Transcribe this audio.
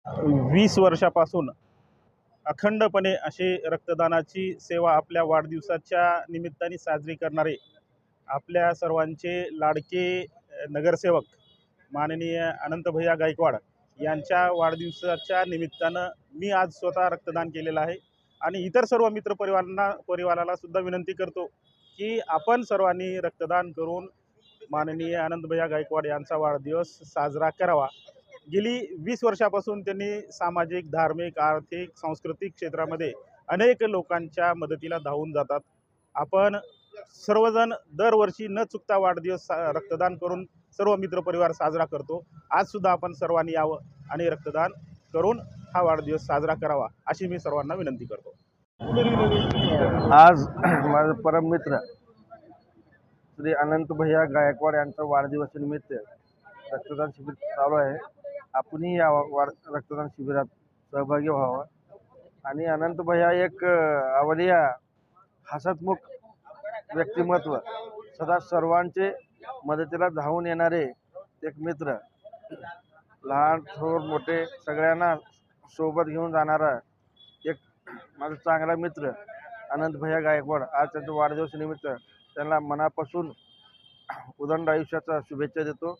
20 वर्षापासून अखंडपणे अशी रक्तदानाची सेवा आपल्या वाढदिवसाच्या निमित्ताने साजरी करणारे आपल्या सर्वांचे लाडके नगरसेवक माननीय अनंत भैया गायकवाड यांच्या वाढदिवसाच्या निमित्तानं मी आज स्वतः रक्तदान केलेलं आहे आणि इतर सर्व परिवाराला सुद्धा विनंती करतो की आपण सर्वांनी रक्तदान करून माननीय अनंत भैया गायकवाड यांचा वाढदिवस साजरा करावा। गेली 20 वर्षापासून त्यांनी सामाजिक, धार्मिक, आर्थिक, सांस्कृतिक क्षेत्रामध्ये अनेक लोकांच्या मदतीला धावून जातात। आपण सर्वजण दरवर्षी न चुकता वाढदिवस रक्तदान करून सर्व मित्रपरिवार साजरा करतो। आज सुद्धा आपण सर्वांनी यावं आणि रक्तदान करून हा वाढदिवस साजरा करावा अशी मी सर्वांना विनंती करतो। आज माझे परम मित्र श्री अनंत भैया गायकवाड यांचा वाढदिवसानिमित्त रक्तदान शिबिर चालू आहे। आपणही या रक्तदान शिबिरात सहभागी व्हावा आणि अनंत भैया एक अवलिया हसतमुख व्यक्तिमत्व, सदा सर्वांचे मदतीला धावून येणारे एक मित्र, लहान थोर मोठे सगळ्यांना सोबत घेऊन जाणारा एक माझा चांगला मित्र अनंत भैया गायकवाड। आज त्यांच्या वाढदिवसानिमित्त त्यांना मनापासून उदंड आयुष्याच्या शुभेच्छा देतो।